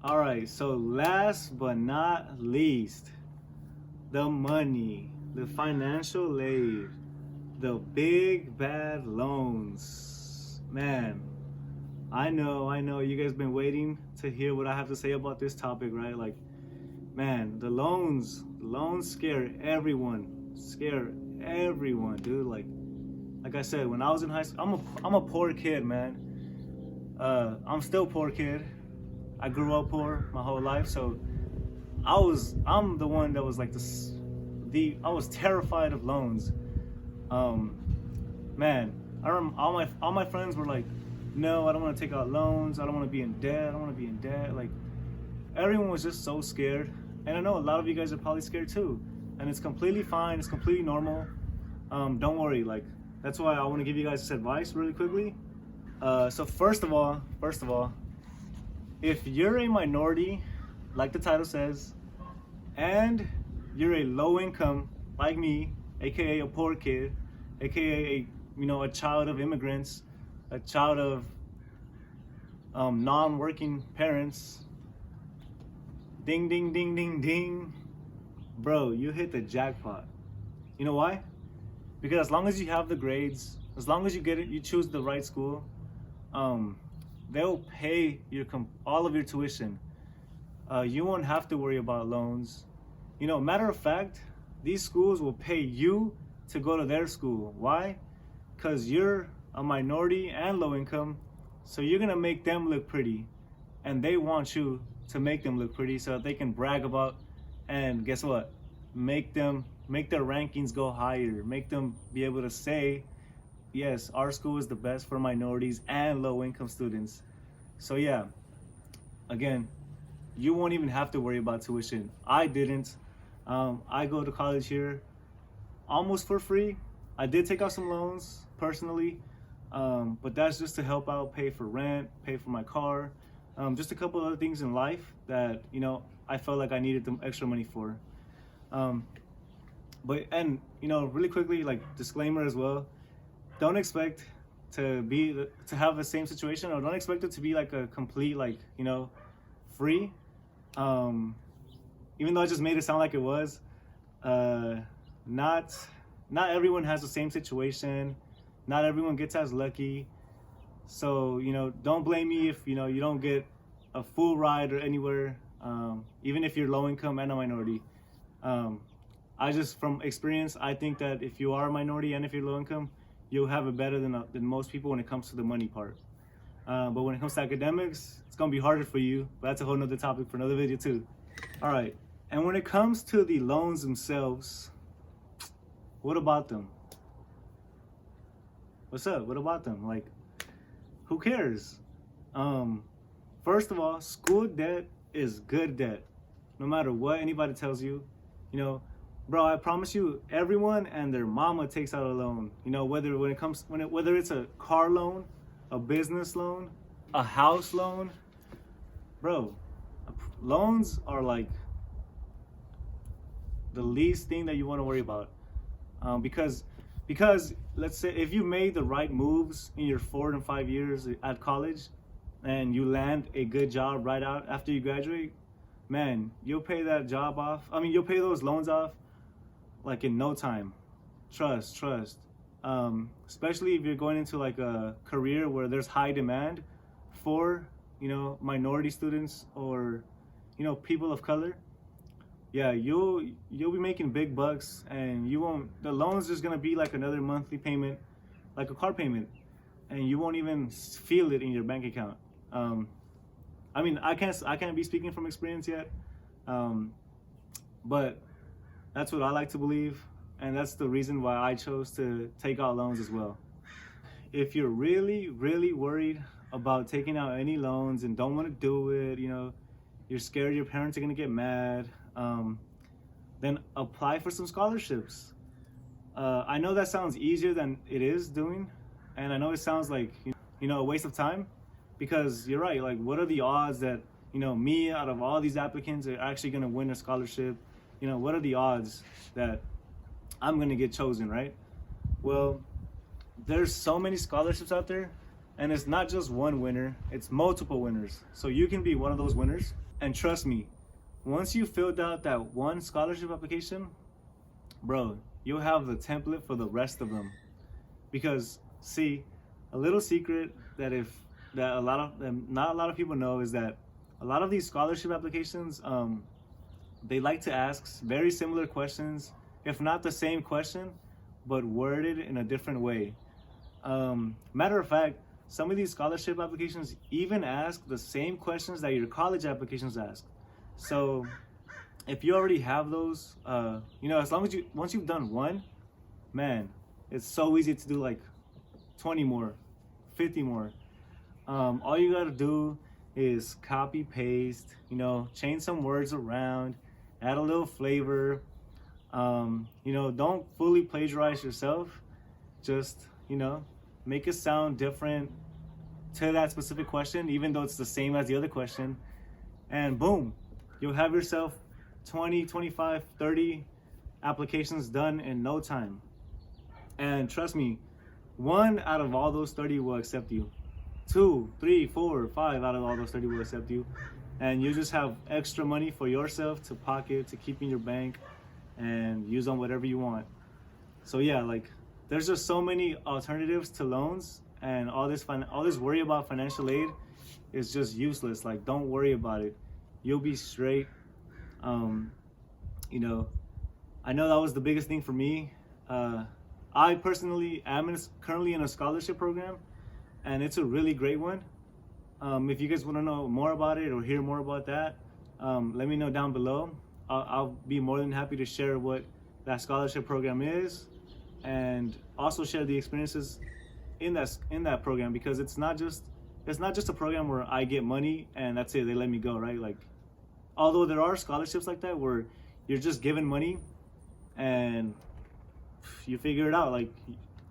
All right, so last but not least, the money, the financial aid, the big bad loans. Man, I know you guys been waiting to hear what I have to say about this topic, right? Like, man, the loans scare everyone, dude. Like I said, when I was in high school, I'm a poor kid, man. I'm still poor kid. I grew up poor my whole life, so I'm the one that was like I was terrified of loans. Um, Man, I remember all my friends were like, no, I don't want to take out loans. I don't want to be in debt. I don't want to be in debt. Like, everyone was just so scared, and I know a lot of you guys are probably scared too, and it's completely fine. It's completely normal. Don't worry. Like, that's why I want to give you guys this advice really quickly. So first of all, if you're a minority, like the title says, and you're a low income like me, aka a poor kid, aka a child of immigrants, a child of non-working parents, ding ding ding ding ding, bro, you hit the jackpot. You know why? Because as long as you have the grades, as long as you get it, you choose the right school, they'll pay all of your tuition. You won't have to worry about loans. Matter of fact, these schools will pay you to go to their school. Why? Because you're a minority and low income, so you're gonna make them look pretty, and they want you to make them look pretty so that they can brag about, and guess what? Make their rankings go higher. Make them be able to say, yes, our school is the best for minorities and low income students. So yeah, again, you won't even have to worry about tuition. I didn't. I go to college here almost for free. I did take out some loans personally, but that's just to help out, pay for rent, pay for my car, just a couple other things in life that I felt like I needed the extra money for. But really quickly, like, disclaimer as well, don't expect to have the same situation, or don't expect it to be like a complete, like, free. Even though I just made it sound like it was, not everyone has the same situation. Not everyone gets as lucky. So don't blame me if you don't get a full ride or anywhere, even if you're low income and a minority. I just, from experience, I think that if you are a minority and if you're low income, you'll have it better than most people when it comes to the money part. But when it comes to academics, it's gonna be harder for you. But that's a whole nother topic for another video too. All right. And when it comes to the loans themselves, what about them? What's up? What about them? Like, who cares? First of all, school debt is good debt. No matter what anybody tells you, bro, I promise you, everyone and their mama takes out a loan. Whether it's a car loan, a business loan, a house loan, bro, loans are like the least thing that you want to worry about, because let's say if you made the right moves in your 4 and 5 years at college and you land a good job right out after you graduate, man, you'll pay that job off. You'll pay those loans off like in no time. Trust. Especially if you're going into like a career where there's high demand for minority students or people of color. Yeah, you'll be making big bucks, and the loan's just gonna be like another monthly payment, like a car payment, and you won't even feel it in your bank account. I can't be speaking from experience yet, but that's what I like to believe, and that's the reason why I chose to take out loans as well. If you're really, really worried about taking out any loans and don't want to do it, you're scared your parents are gonna get mad, then apply for some scholarships. I know that sounds easier than it is doing, and I know it sounds like a waste of time, because you're right. Like, what are the odds that me out of all these applicants are actually gonna win a scholarship? What are the odds that I'm gonna get chosen, right? Well, there's so many scholarships out there, and it's not just one winner, it's multiple winners. So you can be one of those winners. And trust me, once you filled out that one scholarship application, bro, you'll have the template for the rest of them. Because see, a little secret that if that a lot of not a lot of people know is that a lot of these scholarship applications, they like to ask very similar questions, if not the same question, but worded in a different way. Matter of fact, some of these scholarship applications even ask the same questions that your college applications ask. So if you already have those, as long as once you've done one, man, it's so easy to do like 20 more, 50 more. All you gotta do is copy paste, change some words around, add a little flavor. Don't fully plagiarize yourself. Just, make it sound different to that specific question, even though it's the same as the other question. And boom, you'll have yourself 20, 25, 30 applications done in no time. And trust me, 1 out of all those 30 will accept you. 2, 3, 4, 5 out of all those 30 will accept you. And you just have extra money for yourself to pocket, to keep in your bank, and use on whatever you want. So yeah, like there's just so many alternatives to loans, and all this worry about financial aid is just useless. Like, don't worry about it. You'll be straight. I know that was the biggest thing for me. I personally am currently in a scholarship program, and it's a really great one. If you guys want to know more about it or hear more about that, let me know down below. I'll be more than happy to share what that scholarship program is, and also share the experiences in that program, because it's not just a program where I get money and that's it, they let me go, right? Like, although there are scholarships like that where you're just given money and you figure it out, like,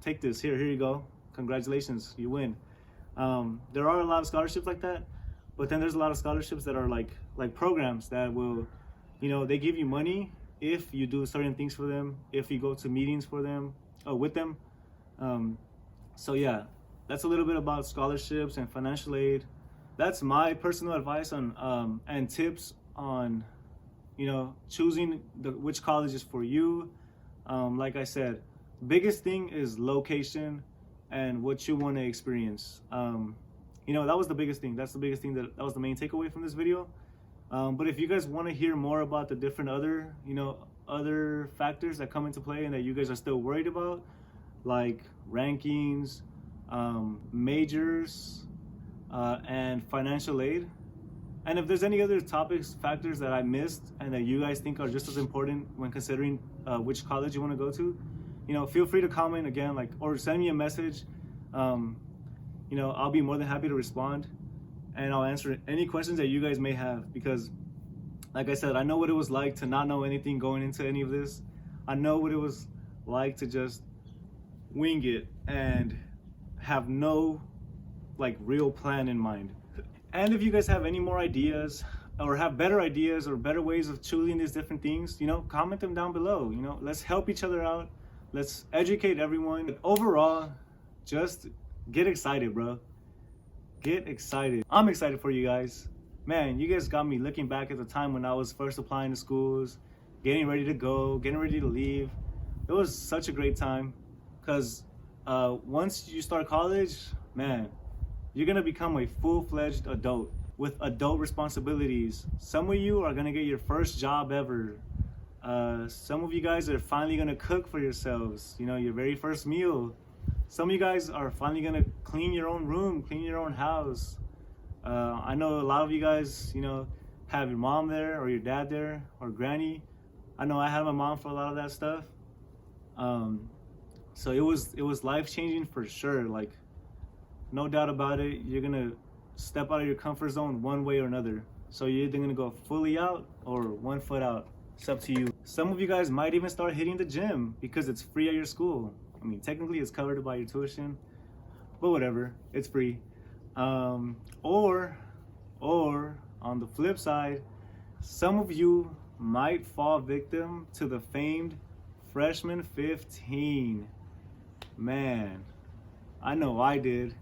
take this, here you go, congratulations, you win. There are a lot of scholarships like that, but then there's a lot of scholarships that are like programs that will, they give you money if you do certain things for them, if you go to meetings for them, with them. So yeah, that's a little bit about scholarships and financial aid. That's my personal advice on and tips on, choosing which college is for you. Like I said, biggest thing is location and what you want to experience. That was the biggest thing. That's the biggest thing that was the main takeaway from this video. But if you guys want to hear more about the different other factors that come into play and that you guys are still worried about, like rankings, majors, and financial aid, and if there's any other factors that I missed and that you guys think are just as important when considering which college you want to go to, feel free to comment again, or send me a message. I'll be more than happy to respond, and I'll answer any questions that you guys may have, because like I said, I know what it was like to not know anything going into any of this. I know what it was like to just wing it and have no real plan in mind. And if you guys have any more ideas or have better ideas or better ways of choosing these different things, comment them down below. Let's help each other out. Let's educate everyone. Overall, just get excited, bro. Get excited. I'm excited for you guys. Man, you guys got me looking back at the time when I was first applying to schools, getting ready to go, getting ready to leave. It was such a great time, because once you start college, man, you're gonna become a full-fledged adult with adult responsibilities. Some of you are gonna get your first job ever. Some of you guys are finally gonna cook for yourselves, your very first meal. Some of you guys are finally gonna clean your own room, clean your own house. I know a lot of you guys, have your mom there or your dad there or granny. I know I had my mom for a lot of that stuff. So it was life-changing for sure. Like, no doubt about it. You're gonna step out of your comfort zone one way or another. So you're either gonna go fully out or 1 foot out. It's up to you. Some of you guys might even start hitting the gym because it's free at your school. I mean, technically it's covered by your tuition, but whatever, it's free. Or on the flip side, some of you might fall victim to the famed freshman 15. Man, I know I did.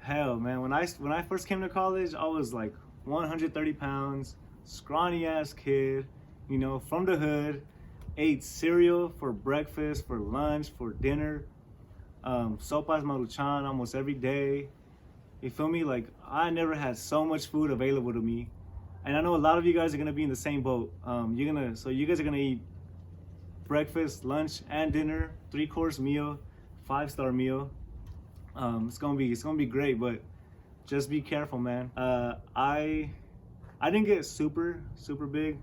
Hell, man, when I first came to college, I was like, 130 pounds, scrawny ass kid, you know, from the hood, ate cereal for breakfast, for lunch, for dinner, sopas maruchan almost every day. You feel me? Like, I never had so much food available to me. And I know a lot of you guys are gonna be in the same boat. So you guys are gonna eat breakfast, lunch, and dinner, 3-course meal, 5-star meal. It's gonna be great, but just be careful, man. I didn't get super big,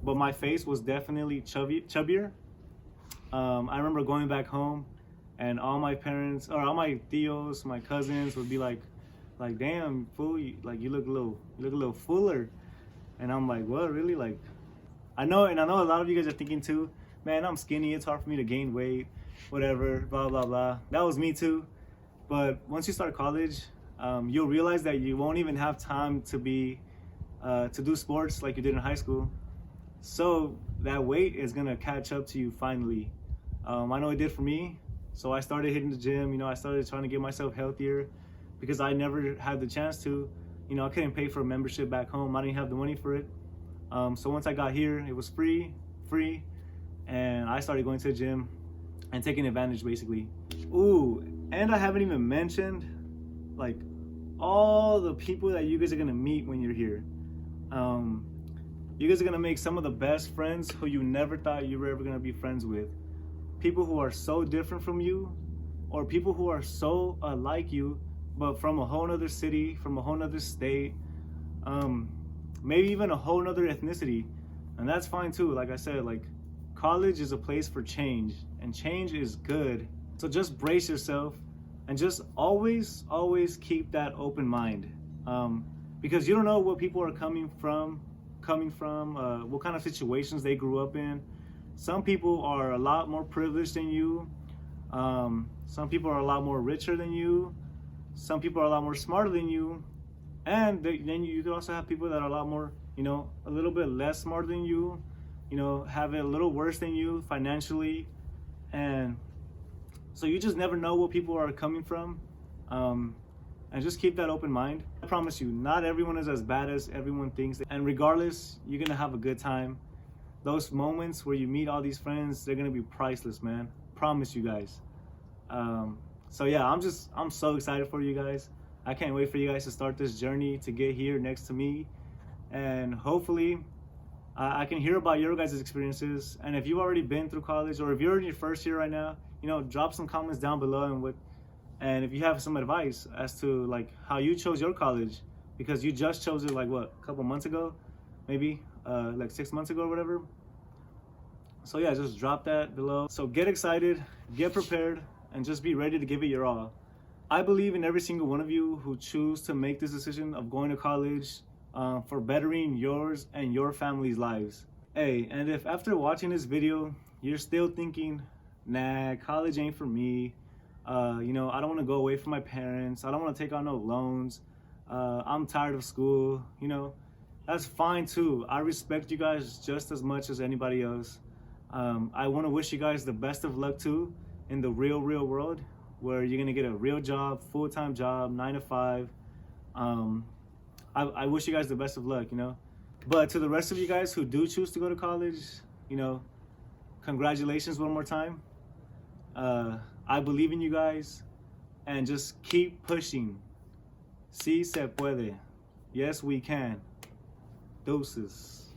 but my face was definitely chubbier. I remember going back home, and all my parents or all my tios, my cousins would be like, damn fool, you look a little fuller, and I'm like, what, really? Like, I know a lot of you guys are thinking too, man, I'm skinny, it's hard for me to gain weight, whatever, blah blah blah. That was me too. But once you start college, you'll realize that you won't even have time to do sports like you did in high school. So that weight is gonna catch up to you finally. I know it did for me. So I started hitting the gym. You know, I started trying to get myself healthier because I never had the chance to. You know, I couldn't pay for a membership back home. I didn't have the money for it. So once I got here, it was free, and I started going to the gym and taking advantage, basically. Ooh, and I haven't even mentioned like all the people that you guys are gonna meet when you're here. You guys are gonna make some of the best friends who you never thought you were ever gonna be friends with. People who are so different from you, or people who are so like you, but from a whole nother city, from a whole nother state, maybe even a whole nother ethnicity. And that's fine too. Like I said, like, college is a place for change, and change is good. So just brace yourself and just always keep that open mind, because you don't know what people are coming from, what kind of situations they grew up in. Some people are a lot more privileged than you. Some people are a lot more richer than you. Some people are a lot more smarter than you. And then you could also have people that are a lot more, you know, a little bit less smart than you, you know, have it a little worse than you financially. And so you just never know what people are coming from. And just keep that open mind. I promise you, not everyone is as bad as everyone thinks. And regardless, you're gonna have a good time. Those moments where you meet all these friends, they're gonna be priceless, man. Promise you guys. So yeah, I'm so excited for you guys. I can't wait for you guys to start this journey to get here next to me. And hopefully I can hear about your guys' experiences. And if you've already been through college, or if you're in your first year right now, you know, drop some comments down below, and if you have some advice as to like how you chose your college, because you just chose it like what, a couple months ago, maybe like 6 months ago or whatever. So yeah, just drop that below. So get excited, get prepared, and just be ready to give it your all. I believe in every single one of you who choose to make this decision of going to college for bettering yours and your family's lives. Hey, and if after watching this video, you're still thinking, nah, college ain't for me, you know, I don't want to go away from my parents, I don't want to take on no loans, I'm tired of school, you know, that's fine too. I respect you guys just as much as anybody else. I want to wish you guys the best of luck too in the real world, where you're gonna get a real job, full-time job, 9 to 5. I wish you guys the best of luck, you know. But to the rest of you guys who do choose to go to college, you know, congratulations one more time. I believe in you guys, and just keep pushing. Sí se puede. Yes, we can. Deuces.